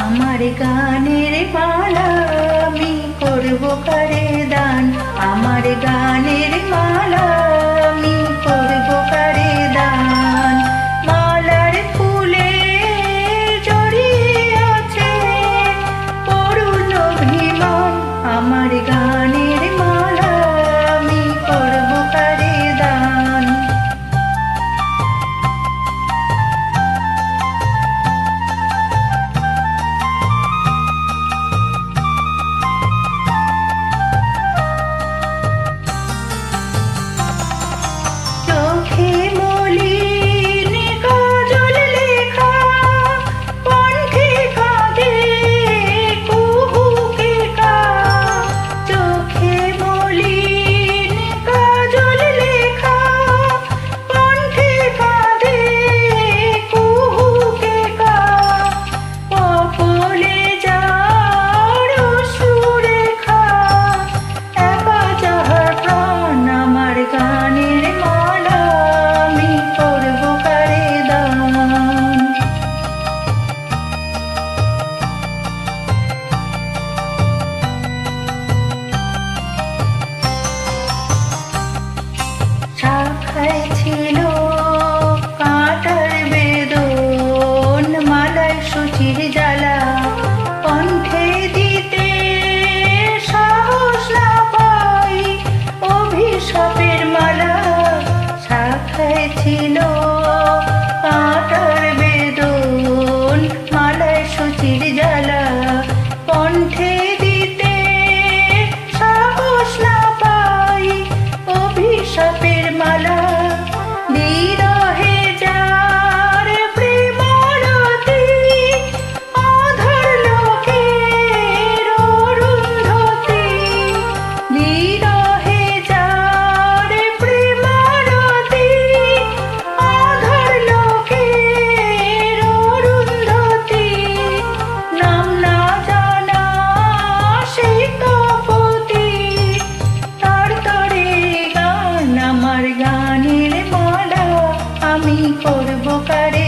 আমার গানের মালা আমি করব কারে দান, আমার গানের মালা আমি করব কারে দান। মালার ফুলে জড়িয়ে আছে করুণ অভিমান, আমার গানের মালা আমি করব কারে দান। চোখে মলিন কাজল লেখা, কণ্ঠে কাঁদে কুহুকে কা। চোখে মলিন কাজল লেখা, কণ্ঠে কাঁদে কুহুকে কা। কপলে যার অশ্রুরেখা, একা যাহার প্রাণ, আমার গানের মালা আমি করব কারে দান। শাখায় ছিল কাঁটার বেদন, মালায় সূচির জ্বালা, কণ্ঠে দিতে সাহস না পাই অভিশাপের মালা। শাখায় ছিল কাঁটার বেদন, মালায় সূচির জ্বালা, কণ্ঠে দিতে সাহস না পাই অভিশাপের মালা। বিরহে যার প্রেমারতি, আঁধার লোকের অরুন্ধতী। বিরহে যার প্রেমারতি, আঁধার লোকের অরুন্ধতী। নাম না জানা সেই তপতী, তার তরে গান, আমার গানের মালা আমি করব কারে